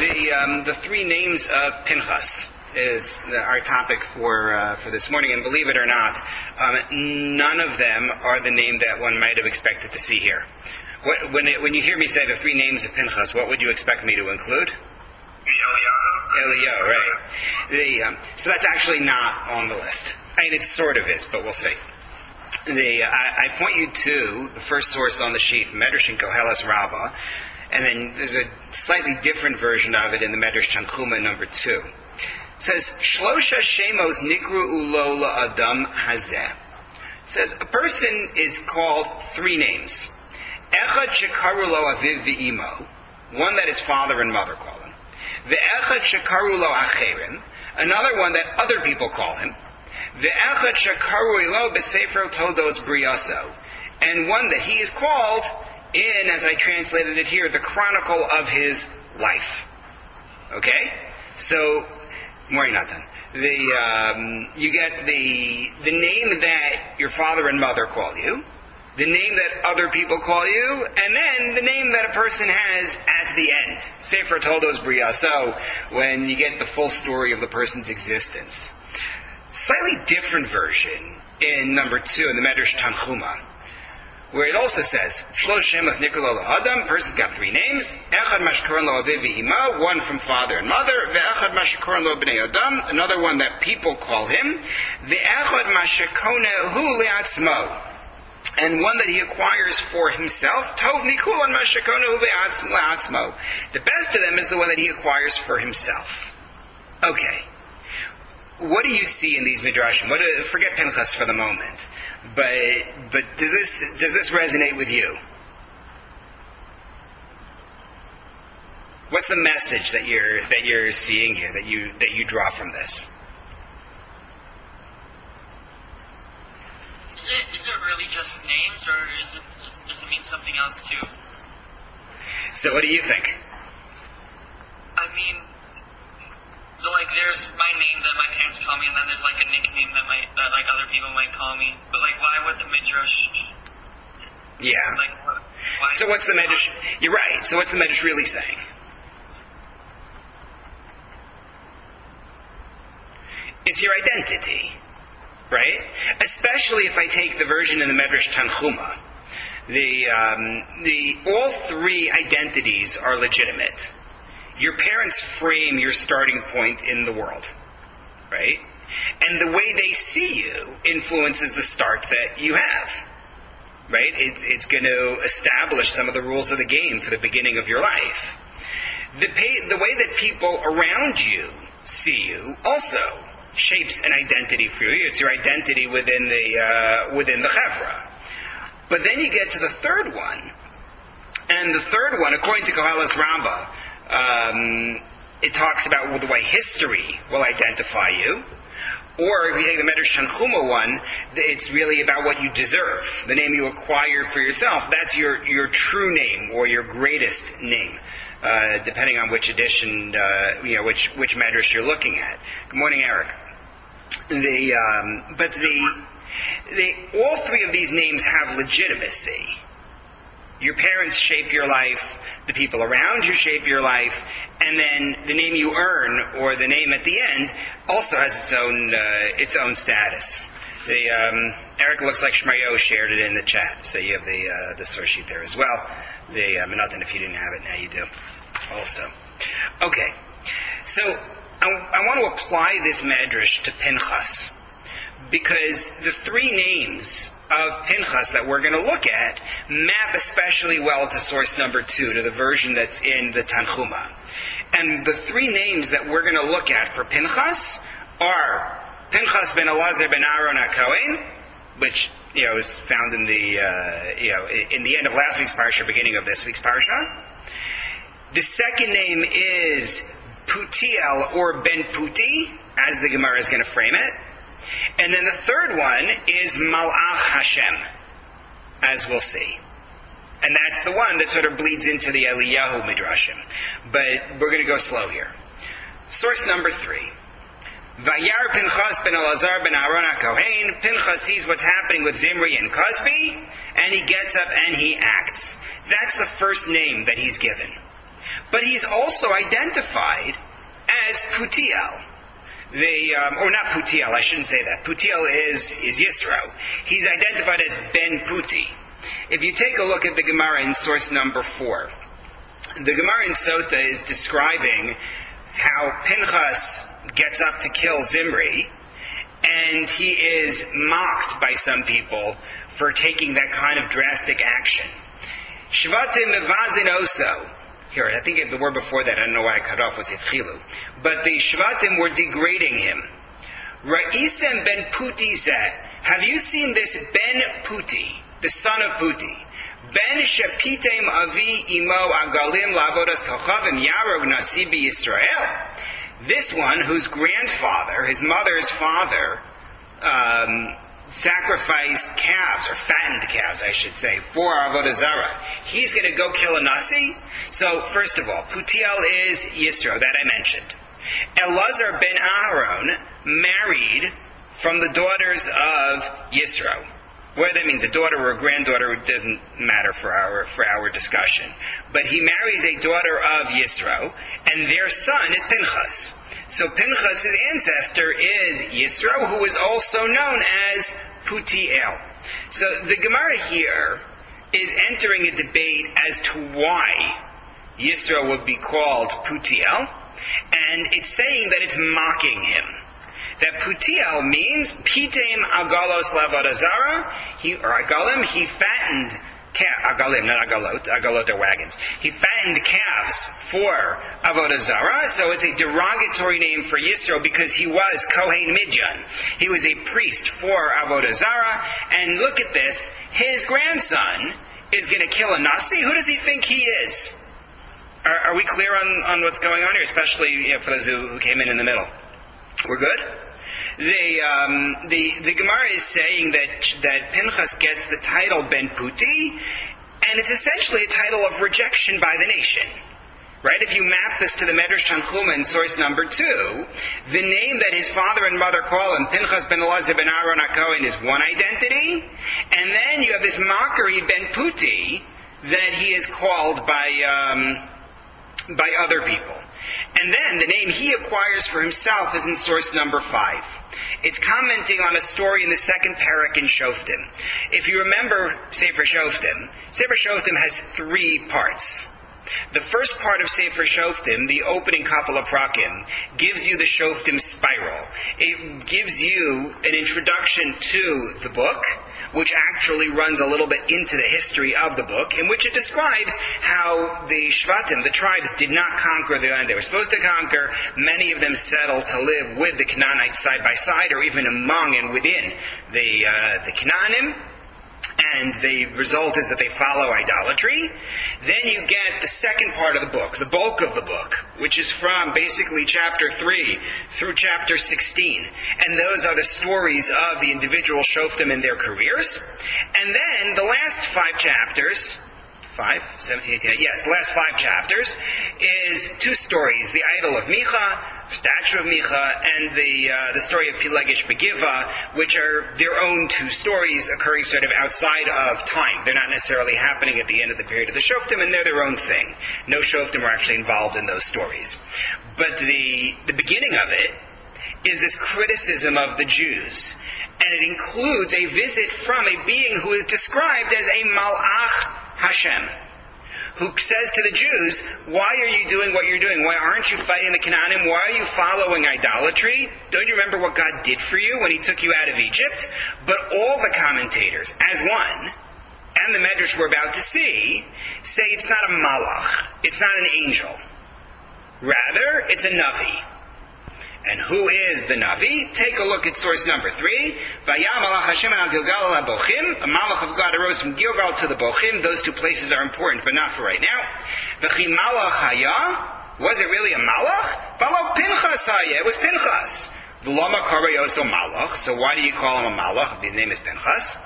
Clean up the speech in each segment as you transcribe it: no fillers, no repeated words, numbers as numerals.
The three names of Pinchas is our topic for this morning, and believe it or not, none of them are the name that one might have expected to see here. When you hear me say the three names of Pinchas, what would you expect me to include? Eliyahu, right. So that's actually not on the list. I mean, it sort of is, but we'll see. I point you to the first source on the sheet, Medrash in Koheles Rabbah, and then there's a slightly different version of it in the Medrash Tanchuma number 2. It says, Shlosha Shemos Nikru Ulo La'adam Hazeh. It says, a person is called three names. Echad Shekaru Lo Aviv V'Imo, one that his father and mother call him. Ve'echad Shekaru Lo Acherim, another one that other people call him. Ve'echad Shekaru Lo B'Sefer Todos Briyaso, and one that he is called in, as I translated it here, the chronicle of his life. Okay? So, more not done. You get the name that your father and mother call you, the name that other people call you, and then the name that a person has at the end. Sefer Todos Briyaso, when you get the full story of the person's existence. Slightly different version in number 2 in the Medrash Tanchuma, where it also says, Shlosh Shemas Nikolo Adam, person's got three names, Echad Mashkoron Lo Aviv V'Ima, one from father and mother, Ve'echad Mashkoron Lo B'nei Adam, another one that people call him, Ve'echad Mashakonehu Le'atzmo, and one that he acquires for himself, Tov Nikulon Mashakonehu Le'atzmo. The best of them is the one that he acquires for himself. Okay. What do you see in these midrashim? Forget Pinchas for the moment. But does this resonate with you? What's the message that you're seeing here, that you draw from this? Is it really just names, or does it mean something else too? So what do you think? I mean, like, there's my name that my parents call me, and then there's like a nickname that like other people might call me. But like, why would the midrash? Yeah. Like, why? So what's the midrash? You're right. So what's the midrash really saying? It's your identity, right? Especially if I take the version in the Medrash Tanchuma, all three identities are legitimate. Your parents frame your starting point in the world, right? And the way they see you influences the start that you have, right? It's going to establish some of the rules of the game for the beginning of your life. The way that people around you see you also shapes an identity for you. It's your identity within the chevra. But then you get to the third one, and the third one, according to Koheles Rabbah, it talks about the way history will identify you. Or if you take the Medrash Tanchuma one, it's really about what you deserve. The name you acquire for yourself, that's your true name or your greatest name, depending on which edition, which Medrash you're looking at. Good morning, Eric. All three of these names have legitimacy. Your parents shape your life, the people around you shape your life, and then the name you earn, or the name at the end, also has its own status. Eric looks like Shmayo shared it in the chat, so you have the source sheet there as well. Nothing if you didn't have it, now you do also. Okay, so I want to apply this medrash to Pinchas, because the three names of Pinchas that we're going to look at map especially well to source number 2, to the version that's in the Tanchuma. And the three names that we're going to look at for Pinchas are Pinchas ben Elazar ben Aaron HaKohen, which is found in the end of last week's parsha, beginning of this week's parsha. The second name is Putiel or Ben Puti, as the Gemara is going to frame it. And then the third one is Malach Hashem, as we'll see. And that's the one that sort of bleeds into the Eliyahu Midrashim. But we're going to go slow here. Source number 3. Vayar Pinchas ben Elazar ben Aaron HaKohen. Pinchas sees what's happening with Zimri and Cosby, and he gets up and he acts. That's the first name that he's given. But he's also identified as Putiel. Or not Putiel, I shouldn't say that. Putiel is Yisro. He's identified as Ben Puti. If you take a look at the Gemara in source number 4, the Gemara in Sota is describing how Pinchas gets up to kill Zimri, and he is mocked by some people for taking that kind of drastic action. Shvatim mevazin oso. Here, I think the word before that, I don't know why I cut off, was Yitchilu. But the Shvatim were degrading him. Ra'isem ben Puti zeh. Have you seen this Ben Puti, the son of Puti? Ben shepitem avi imo agalim lavodas kochavim yarog nasi Yisrael. This one, whose grandfather, his mother's father, sacrificed calves, or fattened calves, I should say, for Avodah Zarah. He's going to go kill a Nasi? So, first of all, Putiel is Yisro, that I mentioned. Elazar ben Aaron married from the daughters of Yisro. Whether that means a daughter or a granddaughter doesn't matter for our discussion. But he marries a daughter of Yisro, and their son is Pinchas. So Pinchas' ancestor is Yisro, who is also known as Putiel. So the Gemara here is entering a debate as to why Yisro would be called Putiel, and it's saying that it's mocking him. That Putiel means Pitem Agalos Lavodah Zarah, he fattened Agalim, not Agalot. Agalot are wagons. He fattened calves for Avodah Zarah, so it's a derogatory name for Yisro because he was Kohen Midyan. He was a priest for Avodah Zarah, and look at this, his grandson is going to kill a Nasi. Who does he think he is? Are we clear on what's going on here, especially for those who came in the middle? We're good? The Gemara is saying that Pinchas gets the title Ben Puti, and it's essentially a title of rejection by the nation. Right? If you map this to the Medrash Tanchuma in source number 2, the name that his father and mother call him, Pinchas ben Elazar ben Aaron HaKohen, is one identity, and then you have this mockery Ben Puti that he is called by other people. And then the name he acquires for himself is in source number 5. It's commenting on a story in the second parak in Shoftim. If you remember Sefer Shoftim has 3 parts. The first part of Sefer Shoftim, the opening couple of prakim, gives you the Shoftim spiral. It gives you an introduction to the book, which actually runs a little bit into the history of the book, in which it describes how the Shvatim, the tribes, did not conquer the land they were supposed to conquer. Many of them settled to live with the Canaanites side by side, or even among and within the Canaanim. And the result is that they follow idolatry. Then you get the second part of the book, the bulk of the book, which is from basically chapter 3 through chapter 16. And those are the stories of the individual Shoftim and their careers. And then the last 5 chapters, 5, 17, 18, yes, the last 5 chapters is 2 stories, the idol of Micha, statue of Micha, and the story of Pilegish Begiva, which are their own 2 stories occurring sort of outside of time. They're not necessarily happening at the end of the period of the Shoftim, and they're their own thing. No Shoftim are actually involved in those stories. But the beginning of it is this criticism of the Jews, and it includes a visit from a being who is described as a Malach Hashem, who says to the Jews, why are you doing what you're doing? Why aren't you fighting the Canaanim? Why are you following idolatry? Don't you remember what God did for you when He took you out of Egypt? But all the commentators, as one, and the Medrash we're about to see, say it's not a Malach, it's not an angel. Rather, it's a Navi. And who is the Navi? Take a look at source number 3. Vayam Malach Hashem al Gilgal al Bochim. A Malach of God arose from Gilgal to the Bochim. Those 2 places are important, but not for right now. V'chi Malach Haya. Was it really a Malach? V'lo Pinchas Haya. It was Pinchas. V'loma Karo Yoso Malach. So why do you call him a Malach if his name is Pinchas?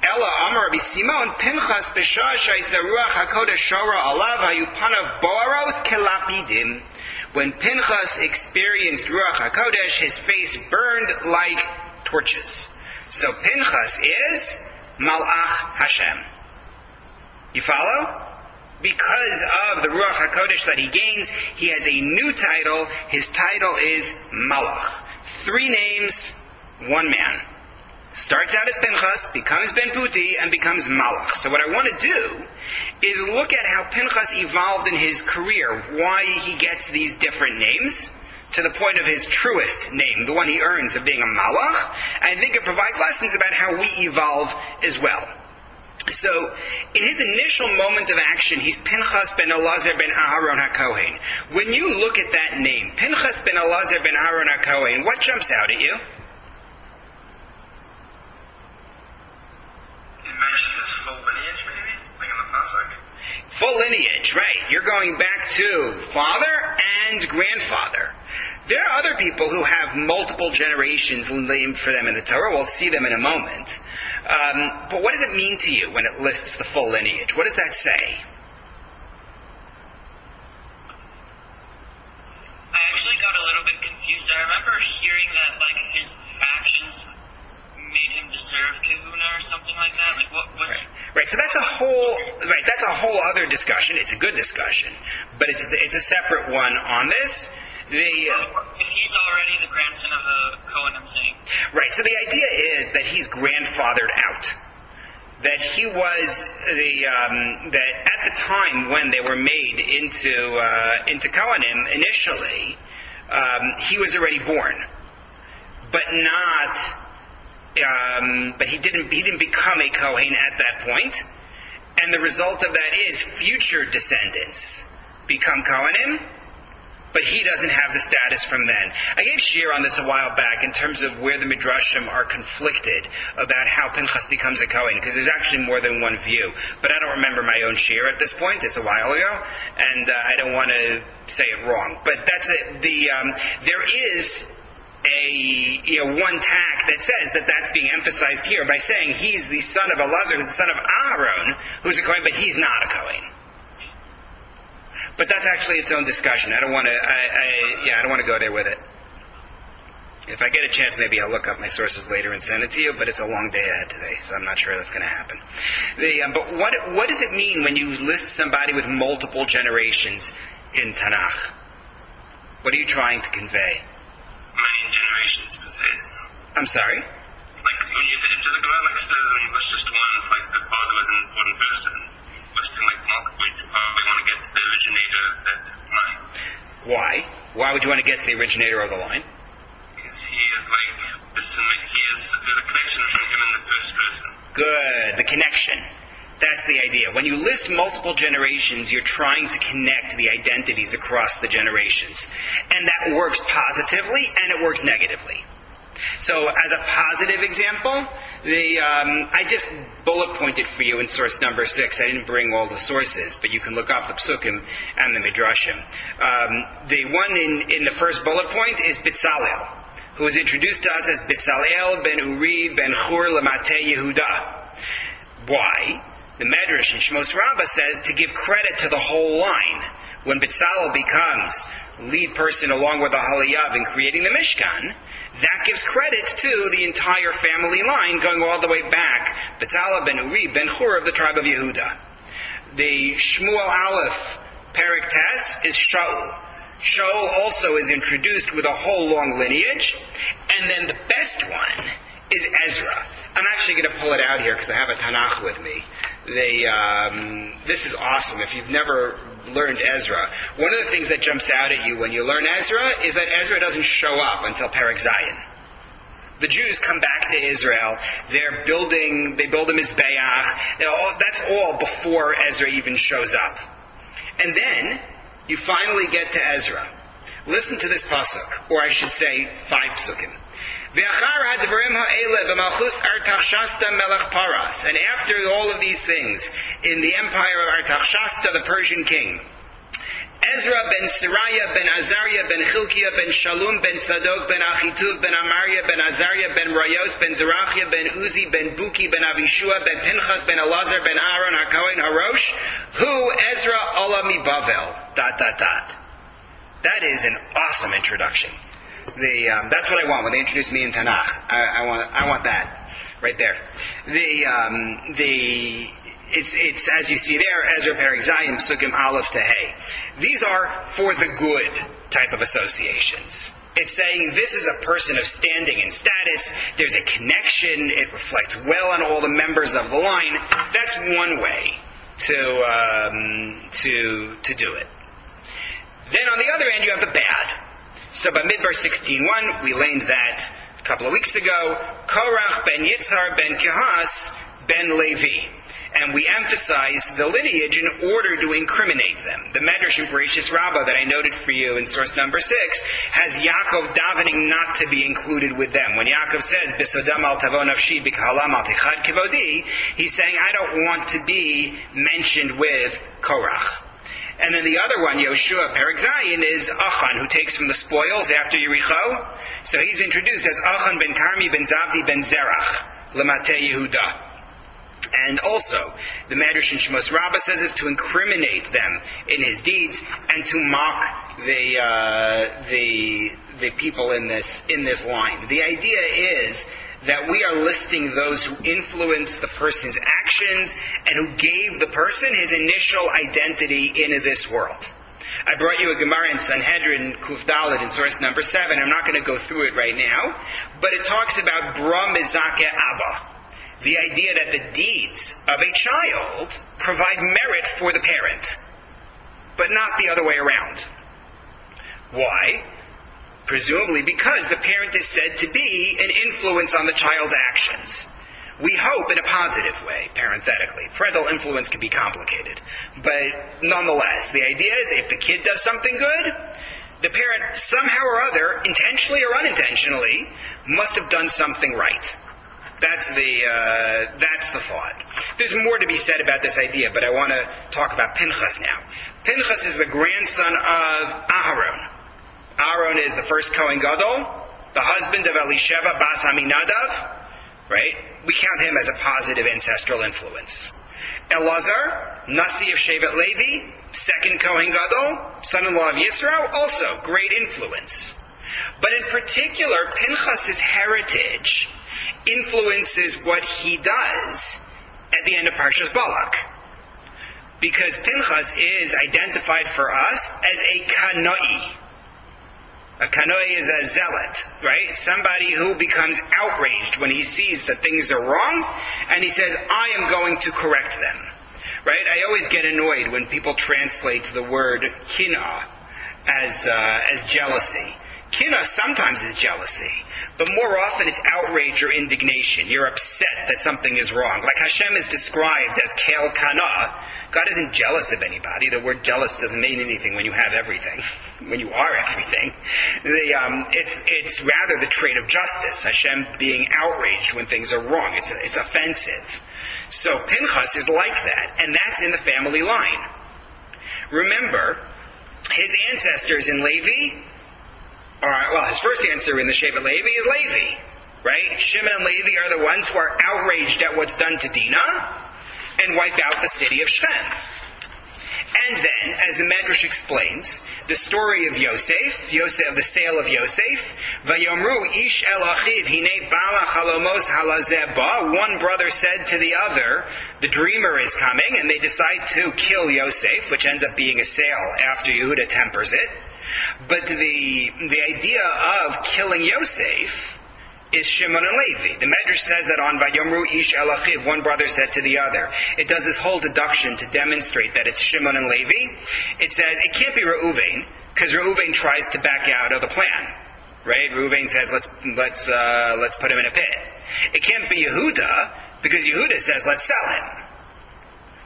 Ella Amar Rabbi Simon Pinchas B'shah Shaysa Ruach HaKodesh Shora Alav Hayupanav Boaros Kelapidim. When Pinchas experienced Ruach HaKodesh, his face burned like torches. So Pinchas is Malach Hashem. You follow? because of the Ruach HaKodesh that he gains, he has a new title. His title is Malach. 3 names, 1 man. Starts out as Pinchas, becomes Ben Puti, and becomes Malach. So what I want to do is look at how Pinchas evolved in his career, why he gets these different names, to the point of his truest name, the one he earns of being a Malach. I think it provides lessons about how we evolve as well. So, in his initial moment of action, he's Pinchas ben Elazar ben Aharon HaKohen. When you look at that name, Pinchas ben Elazar ben Aharon HaKohen, what jumps out at you? Mentions his full lineage, maybe? Like in the pasuk? Full lineage, right. You're going back to father and grandfather. There are other people who have multiple generations named for them in the Torah. We'll see them in a moment. But what does it mean to you when it lists the full lineage? What does that say? I actually got a little bit confused. I remember hearing that, like, his actions made him deserve kahuna or something like that. Like, what was... Right. So that's a whole other discussion. It's a good discussion, but it's a separate one on this. If he's already the grandson of a Cohen, I'm saying. Right. So the idea is that he's grandfathered out. That he was that at the time when they were made into Kohanim initially, he was already born, but not. But he didn't become a Kohen at that point, and the result of that is future descendants become Kohanim, but he doesn't have the status from then. I gave shir on this a while back in terms of where the Midrashim are conflicted about how Pinchas becomes a Kohen, because there's actually more than one view. But I don't remember my own shir at this point. It's a while ago, and I don't want to say it wrong. But that's it. There is one tack that says that that's being emphasized here by saying he's the son of Elazar, who's the son of Aaron, who's a Kohen, but he's not a Kohen. But that's actually its own discussion. I don't want to go there with it. If I get a chance, maybe I'll look up my sources later and send it to you, but it's a long day ahead today, so I'm not sure that's going to happen. But what does it mean when you list somebody with multiple generations in Tanakh? What are you trying to convey? Many generations per se. I'm sorry? Like, when you say, like, there's just one, it's like the father was an important person. Listing like multiple, you probably want to get to the originator of that line. Why? Why would you want to get to the originator of the line? Because he is like, there's a connection from him and the first person. Good, the connection. That's the idea. When you list multiple generations, you're trying to connect the identities across the generations. And that works positively and it works negatively. So, as a positive example, I just bullet pointed for you in source number 6. I didn't bring all the sources, but you can look up the Psukim and the Midrashim. The one in the first bullet point is Bitzalel, who is introduced to us as Bitzalel ben Uri ben Chur Lamate Yehuda. Why? The Medrash in Shmos Rabbah says to give credit to the whole line. When Bitzalel becomes lead person along with the Haliyav in creating the Mishkan, that gives credit to the entire family line going all the way back. Bitzalel ben Uri ben Chur of the tribe of Yehuda. The Shmuel Aleph Perek Tes is Shaul. Shaul also is introduced with a whole long lineage. And then the best one is Ezra. I'm actually going to pull it out here because I have a Tanakh with me. This is awesome. If you've never learned Ezra, one of the things that jumps out at you when you learn Ezra is that Ezra doesn't show up until Perek Zayin. The Jews come back to Israel. They build a Mizbeach. That's all before Ezra even shows up. And then you finally get to Ezra. Listen to this pasuk, or I should say 5 psukim. And after all of these things, in the empire of Artaxerxes, the Persian king, Ezra ben Sariah ben Azariah ben Chilkiah ben Shalom ben Sadok ben Achituv ben Amariah ben Azariah ben Rayos ben Zerachia ben Uzi ben Buki ben Avishua ben Pinchas ben Elazar ben Aaron HaKohen HaRosh, who Ezra Ola mi Bavel. ... That is an awesome introduction. That's what I want when they introduce me in Tanakh. I want that right there. it's as you see there, Ezra Perek Zayin, Sukkim Aleph to Hey. These are for the good type of associations. It's saying this is a person of standing and status. There's a connection. It reflects well on all the members of the line. That's one way to do it. Then on the other end, you have the bad. So by Midbar 16:1, we learned that a couple of weeks ago. Korach ben Yitzhar ben Kehas ben Levi. And we emphasized the lineage in order to incriminate them. The Medrash in Pinchas-R Rabbah that I noted for you in source number 6 has Yaakov davening not to be included with them. When Yaakov says, B'sodam al tavo nafshi b'kahalam al tichad kivodi, he's saying, I don't want to be mentioned with Korach. And then the other one, Yoshua Perek Zayin, is Achan, who takes from the spoils after Yericho. So he's introduced as Achan ben Karmi ben Zavdi ben Zerach, Lamate Yehuda. And also, the Medrash in Shemos Rabbah says is to incriminate them in his deeds and to mock the people in this line. The idea is that we are listing those who influenced the person's actions and who gave the person his initial identity in this world. I brought you a Gemara in Sanhedrin Kuf Dalet in source number 7. I'm not going to go through it right now, but it talks about Bra Mizake Abba. The idea that the deeds of a child provide merit for the parent, but not the other way around. Why? Presumably because the parent is said to be an influence on the child's actions. We hope in a positive way, parenthetically. Parental influence can be complicated. But nonetheless, the idea is if the kid does something good, the parent somehow or other, intentionally or unintentionally, must have done something right. That's the thought. There's more to be said about this idea, but I want to talk about Pinchas now. Pinchas is the grandson of Aharon. Aharon is the first Kohen Gadol, the husband of Elisheva Bas Aminadav, right? We count him as a positive ancestral influence. Elazar, Nasi of Shevet Levi, second Kohen Gadol, son-in-law of Yisro, also great influence. But in particular, Pinchas' heritage influences what he does at the end of Parshas Balak. Because Pinchas is identified for us as a kanoi. A kanoi is a zealot, right? Somebody who becomes outraged when he sees that things are wrong, and he says, I am going to correct them. Right? I always get annoyed when people translate the word kinah as jealousy. Kinah sometimes is jealousy, but more often it's outrage or indignation. You're upset that something is wrong. Like Hashem is described as Kel Kana. God isn't jealous of anybody. The word jealous doesn't mean anything when you have everything, when you are everything. It's rather the trait of justice, Hashem being outraged when things are wrong. It's offensive. So Pinchas is like that, and that's in the family line. Remember, his ancestors in Levi, his first answer in the Shevet Levi is Levi, right? Shimon and Levi are the ones who are outraged at what's done to Dinah and wipe out the city of Shechem. And then, as the Medrash explains, the story of Yosef, the sale of Yosef, Vayomru ish el achiv hine bala chalomos halazeh ba. One brother said to the other, the dreamer is coming, and they decide to kill Yosef, which ends up being a sale after Yehuda tempers it. But the idea of killing Yosef is Shimon and Levi. The Medrash says that on Vayomru ish el achiv, one brother said to the other. It does this whole deduction to demonstrate that it's Shimon and Levi. It says it can't be Reuven, because Reuven tries to back out of the plan. Right? Reuven says let's put him in a pit. It can't be Yehuda, because Yehuda says let's sell him.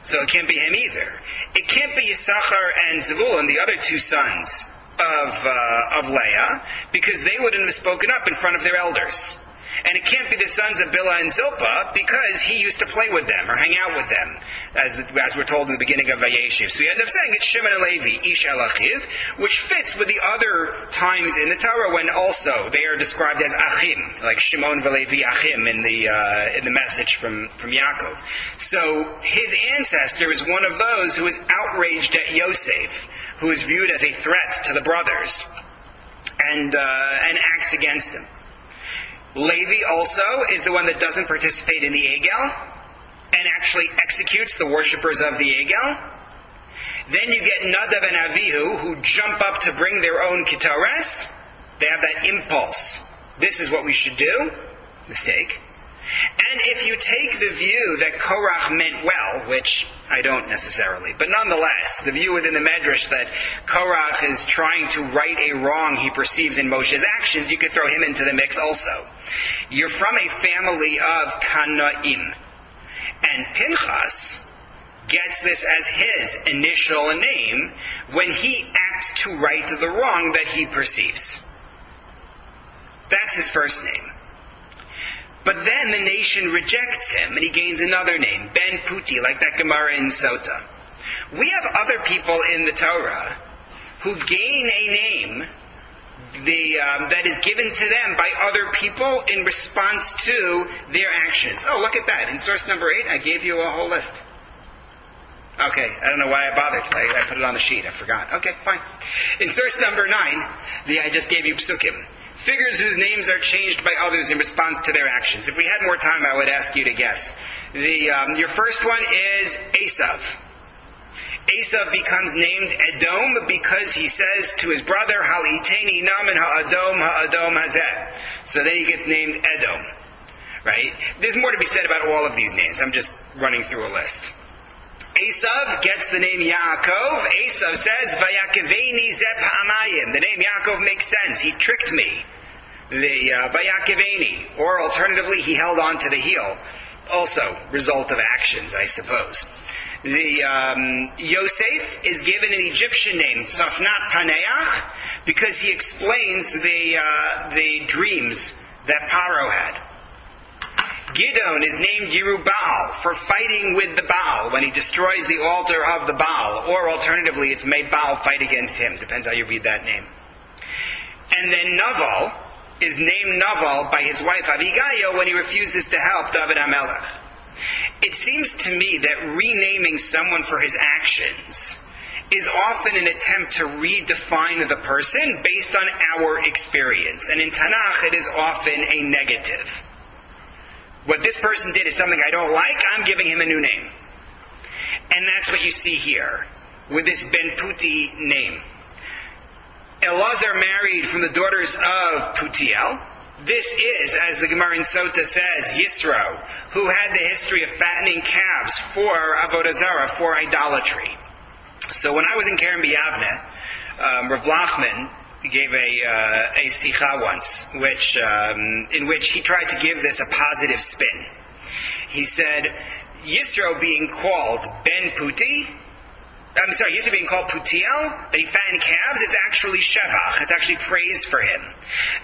So it can't be him either. It can't be Yisachar and Zebulun, the other two sons of Leah, because they wouldn't have spoken up in front of their elders. And it can't be the sons of Bilhah and Zilpah, because he used to play with them or hang out with them, as we're told in the beginning of Vayeshev. So you end up saying it's Shimon and Levi, Ish el Achiv, which fits with the other times in the Torah when also they are described as Achim, like Shimon v'Levi Achim in the message from Yaakov. So his ancestor is one of those who is outraged at Yosef, who is viewed as a threat to the brothers, and acts against them. Levi also is the one that doesn't participate in the Egel, and actually executes the worshippers of the Egel. Then you get Nadav and Avihu, who jump up to bring their own ketores. They have that impulse. This is what we should do. Mistake. And if you take the view that Korach meant well, which I don't necessarily, but nonetheless, the view within the Medrash that Korach is trying to right a wrong he perceives in Moshe's actions, you could throw him into the mix also. You're from a family of Kanaim. And Pinchas gets this as his initial name when he acts to right the wrong that he perceives. That's his first name. But then the nation rejects him, and he gains another name, Ben Puti, like that Gemara in Sota. We have other people in the Torah who gain a name that is given to them by other people in response to their actions. Oh, look at that. In source number 8, I gave you a whole list. Okay, I don't know why I bothered. I put it on the sheet. I forgot. Okay, fine. In source number 9, I just gave you psukim. Figures whose names are changed by others in response to their actions. If we had more time, I would ask you to guess. Your first one is Esav. Esav becomes named Edom because he says to his brother, Haliteni namen ha'adom hazeh. So then he gets named Edom. Right? There's more to be said about all of these names. I'm just running through a list. Esav gets the name Yaakov. Esav says, Vayakeveni zeb ha'amayim. The name Yaakov makes sense. He tricked me. Vayakeveni. Or alternatively, he held on to the heel. Also, result of actions, I suppose. Yosef is given an Egyptian name, Safnat Paneach, because he explains the dreams that Paro had. Gidon is named Yerubal for fighting with the Baal when he destroys the altar of the Baal, or alternatively it's made Baal fight against him. Depends how you read that name. And then Naval is named Naval by his wife Abigail when he refuses to help David HaMelech. It seems to me that renaming someone for his actions is often an attempt to redefine the person based on our experience. And in Tanakh it is often a negative. What this person did is something I don't like, I'm giving him a new name. And that's what you see here with this Ben Puti name. Elazar married from the daughters of Putiel. This is, as the Gemara in Sota says, Yisro, who had the history of fattening calves for Avodah Zarah, for idolatry. So when I was in Keren B'Yavne, Rav Lachman gave a sicha once, in which he tried to give this a positive spin. He said, Yisro being called Ben Puti, Yisro being called Putiel, that he fattened calves, is actually shevach. It's actually praise for him.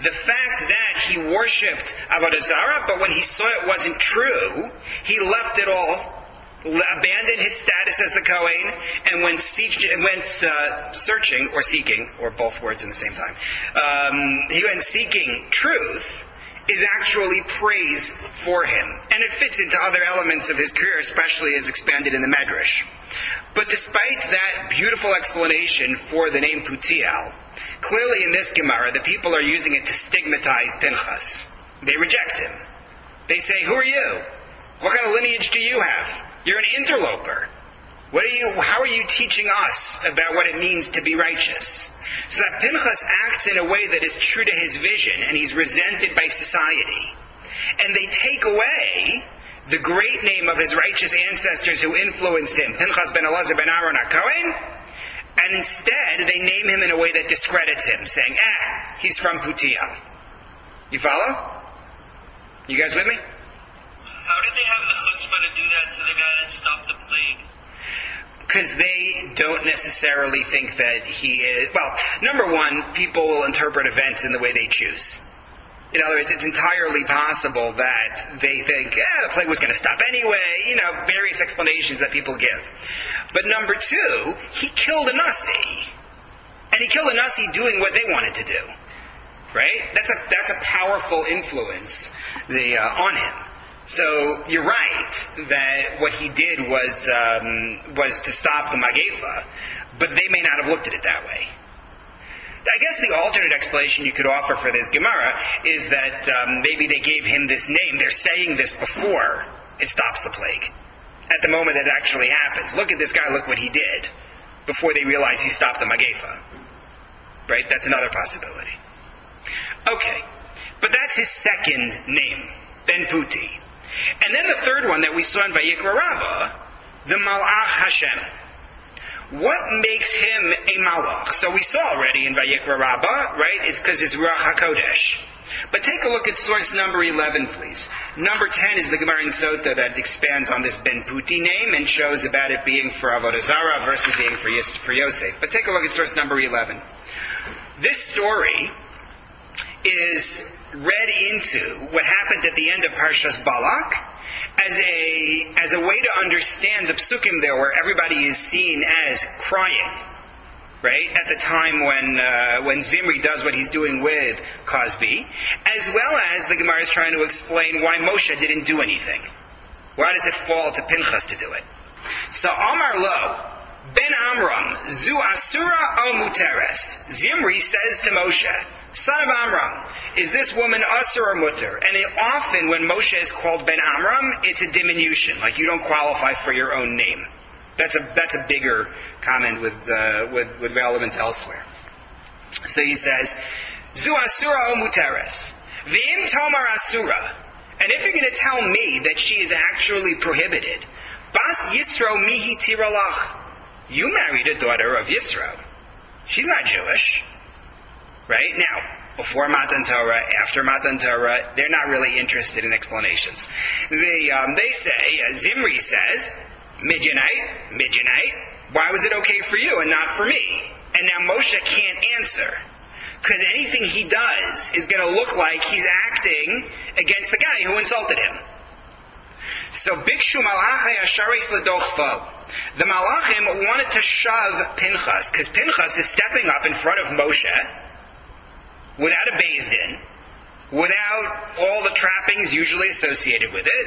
The fact that he worshipped Avodah Zarah, but when he saw it wasn't true, he left it all, abandoned his status as the Kohen, and went searching, or seeking, or both words in the same time, he went seeking truth, is actually praise for him. And it fits into other elements of his career, especially as expanded in the Medrash. But despite that beautiful explanation for the name Putiel, clearly in this Gemara, the people are using it to stigmatize Pinchas. They reject him. They say, who are you? What kind of lineage do you have? You're an interloper. How are you teaching us about what it means to be righteous? So that Pinchas acts in a way that is true to his vision, and he's resented by society. And they take away the great name of his righteous ancestors who influenced him, Pinchas ben Elazar ben Aaron HaKohen, and instead they name him in a way that discredits him, saying, he's from Putiel. You follow? You guys with me? How did they have the chutzpah to do that to the guy that stopped the plague? Because they don't necessarily think that he is... Well, number one, people will interpret events in the way they choose. In other words, it's entirely possible that they think, the plague was going to stop anyway, various explanations that people give. But number two, he killed a Nasi. And he killed a Nasi doing what they wanted to do. Right? That's a powerful influence on him. So you're right that what he did was to stop the Magefa, but they may not have looked at it that way. I guess the alternate explanation you could offer for this Gemara is that maybe they gave him this name. They're saying this before it stops the plague. at the moment that it actually happens. Look at this guy, look what he did, before they realize he stopped the Magefa. Right? That's another possibility. Okay. But that's his second name, Ben Puti. And then the third one that we saw in Vayikra Rabbah, the Malach Hashem. What makes him a Malach? So we saw already in Vayikra Rabbah, right? It's because it's Ruach HaKodesh. But take a look at source number 11, please. Number 10 is the Gemara in Sota that expands on this Ben Puti name and shows about it being for Avodah Zarah versus being for Yosef. But take a look at source number 11. This story is read into what happened at the end of Parshas Balak as a way to understand the psukim there where everybody is seen as crying. Right? At the time when Zimri does what he's doing with Cosby, as well as the Gemara is trying to explain why Moshe didn't do anything. Why does it fall to Pinchas to do it? So Amar Lo, Ben Amram, Zu Asura O Muteres. Zimri says to Moshe, son of Amram, is this woman Asur or Mutter? And often when Moshe is called Ben Amram, it's a diminution, like you don't qualify for your own name. That's a bigger comment with relevance elsewhere. So he says, Zu Asura O Muteres. V'im Tomar Asura. And if you're going to tell me that she is actually prohibited, Bas Yisro Mihi Tiralach. You married a daughter of Yisro. She's not Jewish. Right? Now, before Matan Torah, after Matan Torah, they're not really interested in explanations. They say, Zimri says, Midianite, why was it okay for you and not for me? And now Moshe can't answer. Because anything he does is going to look like he's acting against the guy who insulted him. So Bikshu Malachai Asharis Ladochfo. The Malachim wanted to shove Pinchas, because Pinchas is stepping up in front of Moshe without a Beis Din, without all the trappings usually associated with it.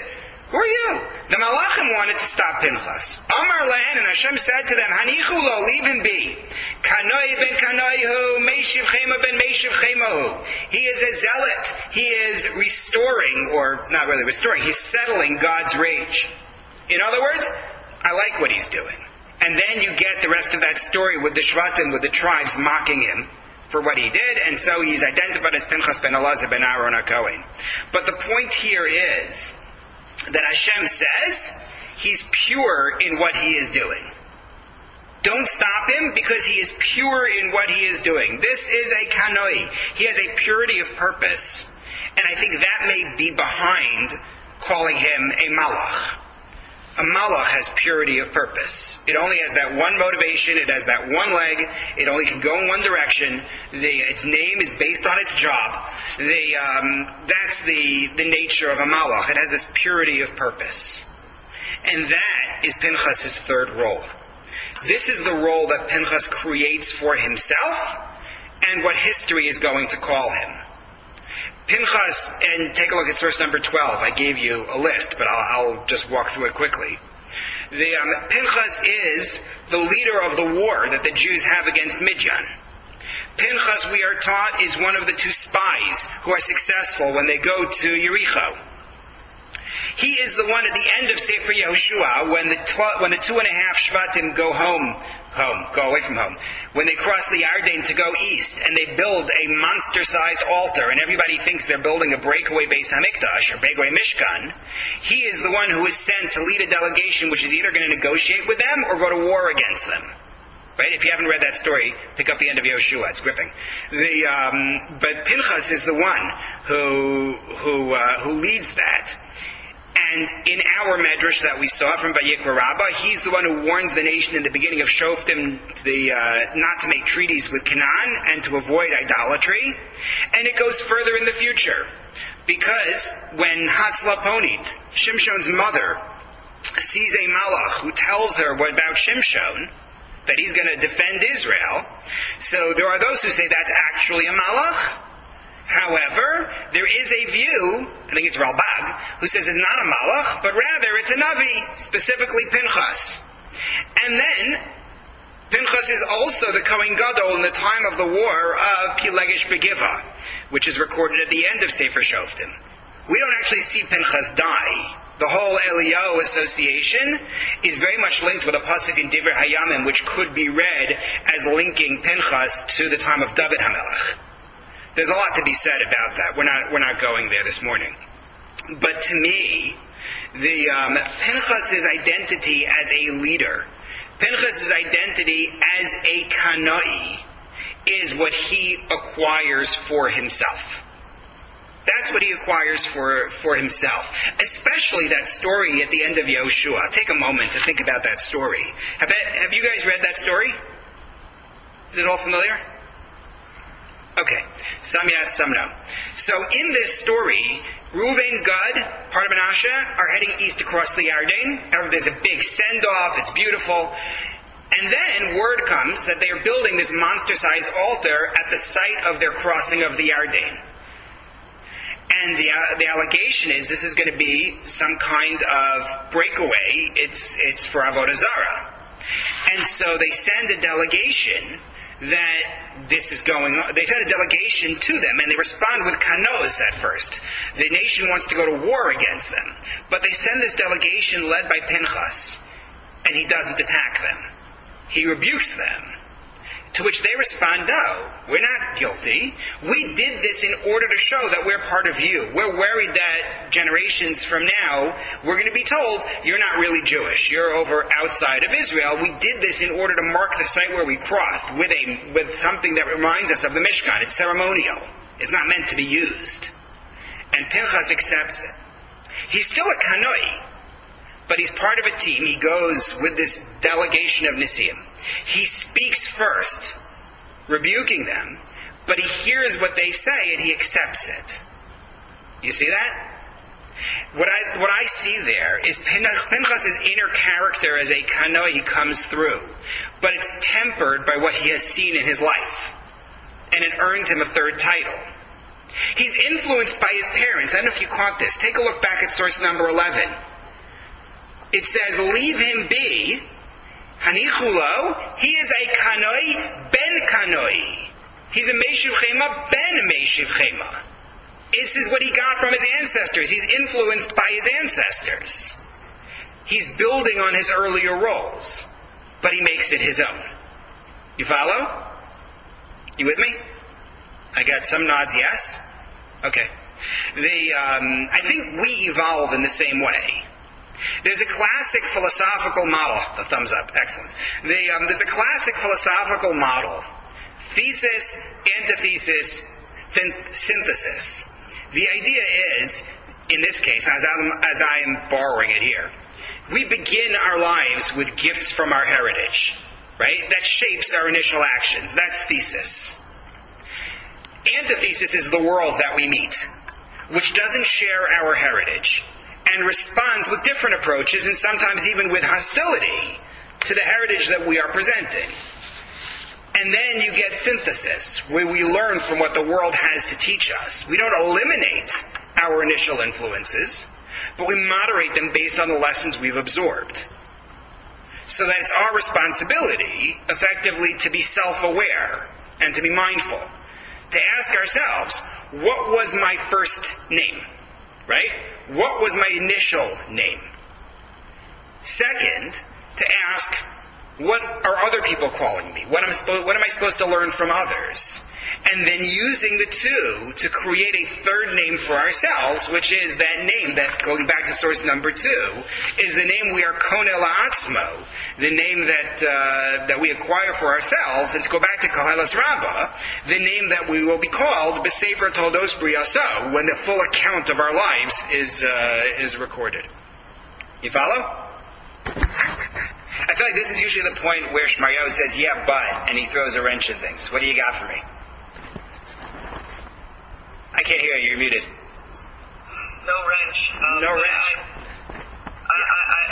Who are you? The Malachim wanted to stop Pinchas. Amar Lahan, and Hashem said to them, Hanichu lo, leave him be. Kanoi ben Kanoihu, Meishiv Chema ben Meishiv Chemahu. He is a zealot. He is restoring, or not really restoring, he's settling God's rage. In other words, I like what he's doing. And then you get the rest of that story with the Shvatim, with the tribes mocking him for what he did, and so he's identified as Pinchas ben Elazar ben Aaron HaKohen. But the point here is that Hashem says he's pure in what he is doing. Don't stop him because he is pure in what he is doing. This is a kanoi. He has a purity of purpose. And I think that may be behind calling him a malach. A malach has purity of purpose. It only has that one motivation. It has that one leg. It only can go in one direction. Its name is based on its job. That's the nature of a malach. It has this purity of purpose. And that is Pinchas' third role. This is the role that Pinchas creates for himself and what history is going to call him. Pinchas, and take a look at source number 12. I gave you a list, but I'll just walk through it quickly. Pinchas is the leader of the war that the Jews have against Midian. Pinchas, we are taught, is one of the two spies who are successful when they go to Yericho. He is the one at the end of Sefer Yehoshua when the 2.5 Shvatim go away from home. When they cross the Yarden to go east and they build a monster-sized altar and everybody thinks they're building a breakaway Beis HaMikdash or breakaway Mishkan, he is the one who is sent to lead a delegation which is either going to negotiate with them or go to war against them. Right? If you haven't read that story, pick up the end of Yehoshua. It's gripping. But Pinchas is the one who leads that. And in our medrash that we saw from Vayikra Rabbah, he's the one who warns the nation in the beginning of Shoftim not to make treaties with Canaan and to avoid idolatry. And it goes further in the future. Because when Hatzlaponit, Shimshon's mother, sees a malach who tells her about Shimshon, that he's going to defend Israel, so there are those who say that's actually a malach. However, there is a view, I think it's Ralbag, who says it's not a malach, but rather it's a navi, specifically Pinchas. And then, Pinchas is also the Kohen Gadol in the time of the war of Pilegish Begiva, which is recorded at the end of Sefer Shoftim. We don't actually see Pinchas die, The whole Eliyahu association is very much linked with a pasuk in Divrei Hayamim, which could be read as linking Pinchas to the time of David HaMelech. There's a lot to be said about that. We're not going there this morning. But to me, the Pinchas' identity as a leader, Pinchas' identity as a Kanai, is what he acquires for himself. That's what he acquires for himself. Especially that story at the end of Yoshua. Take a moment to think about that story. Have you guys read that story? Is it all familiar? Okay. Some yes, some no. So in this story, Reuven, Gad, part of Menashe, are heading east across the Yarden. There's a big send-off. It's beautiful. And then word comes that they are building this monster-sized altar at the site of their crossing of the Yarden. And the allegation is this is going to be some kind of breakaway. It's for Avodah Zarah. And so they send a delegation that this is going on. They send a delegation to them, and they respond with kanos at first. The nation wants to go to war against them. But they send this delegation led by Pinchas, and he doesn't attack them. He rebukes them. To which they respond, no, we're not guilty. We did this in order to show that we're part of you. We're worried that generations from now, we're going to be told, you're not really Jewish. You're over outside of Israel. We did this in order to mark the site where we crossed with something that reminds us of the Mishkan. It's ceremonial. It's not meant to be used. And Pinchas accepts it. He's still a Kanoi, but he's part of a team. He goes with this delegation of Nisim. He speaks first, rebuking them, but he hears what they say and he accepts it. You see that? What I see there is Pinchas' inner character as a Kanoi comes through, but it's tempered by what he has seen in his life, and it earns him a third title. He's influenced by his parents. I don't know if you caught this. Take a look back at source number 11. It says, leave him be. Hanichulo, he is a Kanoi ben Kanoi. He's a Meshiv Chema ben Meshiv Chema. This is what he got from his ancestors. He's influenced by his ancestors. He's building on his earlier roles, but he makes it his own. You follow? You with me? I got some nods, yes? Okay. I think we evolve in the same way. There's a classic philosophical model. The thumbs up. Excellent. There's a classic philosophical model. Thesis, antithesis, synthesis. The idea is, in this case, as I am borrowing it here, we begin our lives with gifts from our heritage, right? That shapes our initial actions. That's thesis. Antithesis is the world that we meet, which doesn't share our heritage, and responds with different approaches, and sometimes even with hostility to the heritage that we are presenting. And then you get synthesis, where we learn from what the world has to teach us. We don't eliminate our initial influences, but we moderate them based on the lessons we've absorbed. So that it's our responsibility, effectively, to be self-aware and to be mindful. To ask ourselves, what was my first name? Right? What was my initial name? Second, to ask, what are other people calling me? What am I supposed to learn from others? And then using the two to create a third name for ourselves, which is that name that, going back to source number 2, is the name we are koneh la'atzmo, the name that we acquire for ourselves. And to go back to Koheles Rabbah, the name that we will be called B'Sefer Toldos Briyaso, when the full account of our lives is recorded. You follow? I feel like this is usually the point where Shmayo says, yeah, but, and he throws a wrench in things. What do you got for me? I can't hear you. You're muted. No wrench. No wrench. I